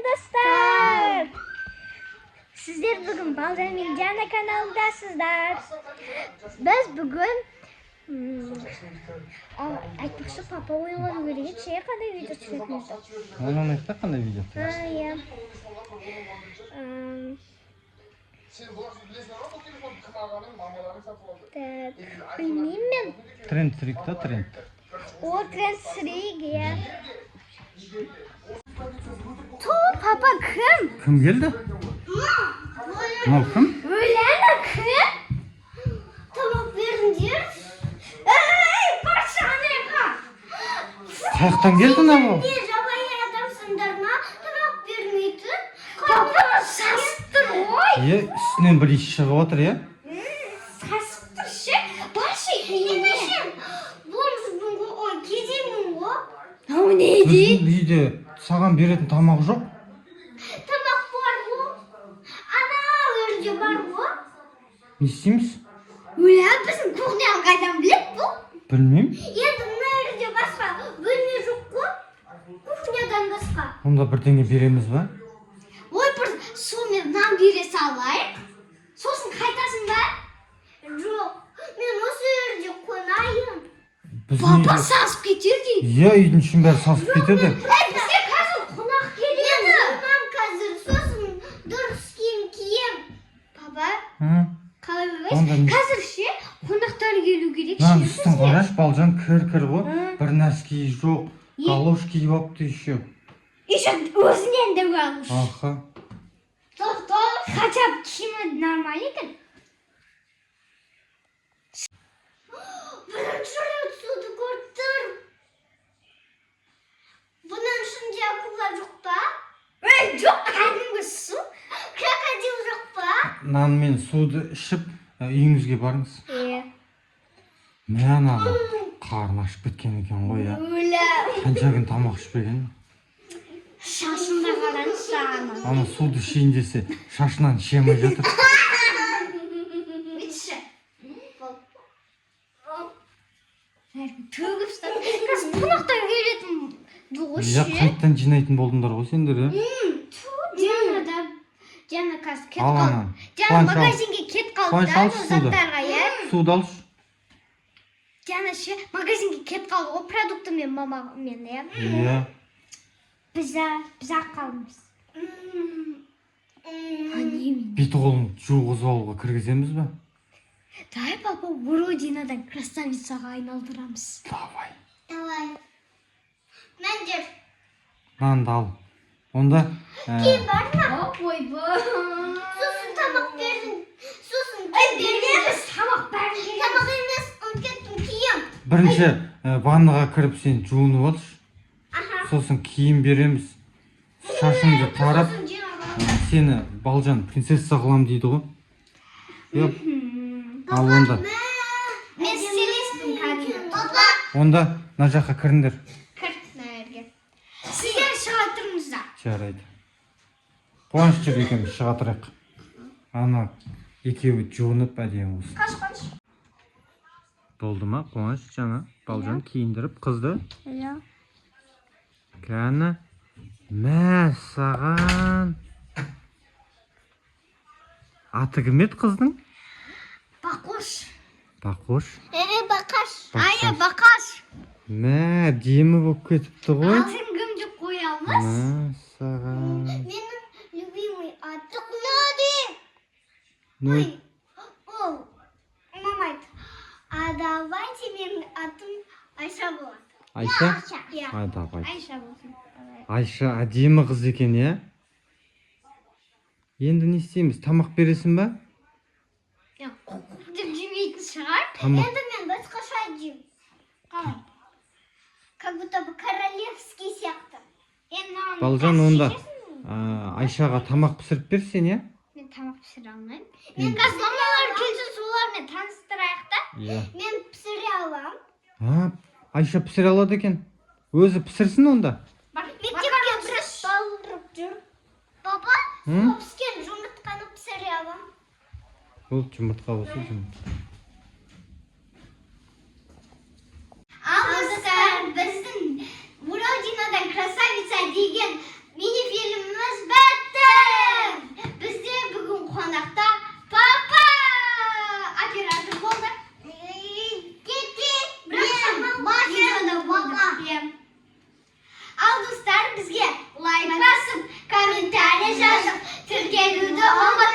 dostlar. Sizler bugün Balcan Miljana kanalındasızlar. Biz bugün aytmoqchi papa o'yinlar o'rgatib qanday video tushiramiz. O'yinlarda qanday video Ya. Bilmayman. Trend Trik'ta trend. O trend ya. Papa kim? Kim geldi? Mal kim? Öyle kim? Tamam verin diyor. Başına bak. Qayerdan geldi ne bu? Niye jabayı adamsındır mı? Tamam vermeydin. Papa sastır oy. Ya üstünden bir iş çıkıp otur ya. Sastır şey. Başı yemişim. Bunu oy gezeyim bu. O neydi? Bizning uyda sagan berетін tamақ жоқ. Tamam var bu. Ana örücü var bu. Ne isteymiz? Öyle bizim kухняны қайдан білет bu? Білмеймін. Енді мына жерде басқа бөлме жоқ қой. Кухнядан басқа. Онда бірдеңе береміз ба? Ой, бір сумен нан бере салайық. Сосын қайтасың ба? Жоқ, мен осы жерде қонайын. Папа сасып кетер дейді. Иә, үйдің ішін бәрі сасып кетеді. Бізге қазір қонақ келеді. Мен қазір сосын дұрыс киім кием. Папа, қалай ойлайсың? Қазір ше қонақтар келу керек. Мына үстін қараш, Балжан кір ғой. Бір нәрсе жоқ. Галош киіп алыпты еще. Еще өзінен де галош. Аха. Хотя бы киімі нормально екен. Бірінші рет суды көрдім. Бұның ішінде акула жоқ па? Жоқ, кәдімгі су. Крокодил жоқ па? Нан мен суды ішіп, үйіңізге барыңыз. Мә ананы қарны ашып кеткен екен ғой я. Қанша күн тамақ ішпеген. Шашында қараңызшы ана. Ана суды ішейін десе, шашынан іше алмай жатыр. Bütçe. Tövbe estağfurullah. Kız konaktan geliyordum. Ya қайттан жинайтын болдыңдар ғой сендер, е? Жана қазір кет Ал қалды. ана. Жана магазинге кет қалды да, заттарға, е? Суды алшы. Жана ше магазинге кет қалды ғой, продукты мен мамамен, е? Иә. Біз-ақ қалдымыз. Беті қолын жуғызып алуға кіргіземіз ба? Давай, папа, Бородинадан красавицаға айналдырамыз. Давай. Мен жер. Нанды ал. Онда... Кейін бар ма? Ойбай. Сосын тамақ бердің. Сосын береміз. Тамақ бердің. Тамақ емес, кеттім киім. Бірінші ваннаға кіріп сен жуынып алшы. Сосын киім береміз. Шашыңды тарап, сені Балжан принцесса қылам дейді ғой. Ал онда. Мен стилистпін кәдімгі. Папа. Онда мына жаққа кіріңдер. Кір, нәрге. Сіздер шыға тұрыңыздар. Жарайды. Қуаныш жүр екеуміз шыға тұрайық. Ана екеуі жуынып әдемі болсын. Қаш. Болды ма? Қуаныш жаңа Балжан киіндіріп қызды. Иә. Кәні. Мә саған. Аты кім еді қыздың? Бақош. Бақош. Бақаш. Бақаш. Мә, демі болып кетіпті ғой. Атын кімді қоя алмас? Мә саған. Менің любимый атым Нади. Ой. Ол, мама айтты. А давайте менің атым Айша болады. Айша? Иә. Ай, давай. Айша болсын. Айша әдемі қыз екен, е? Енді не істейміз? Тамақ бересің ба? Деп жемейтін шығар. Тамақ. Енді мен басқаша жеймін. Қалай? Как будто бы королевский сияқты. Балжан, онда Айшаға тамақ пісіріп берсен, е? Мен тамақ пісіре алмаймын. Мен қазір мамалар келсе солармен таныстырайық та. Иә. Мен пісіре аламын. Айша пісіре алады екен. Өзі пісірсін онда. Мектепке біраз балырып жүр. Папа, сол піскен жұмыртқаны пісіре аламын. Ол жұмыртқа болса жұмыртқа. Ал достар, біздің Бородинадан красавица деген мини-фильміміз келуді алға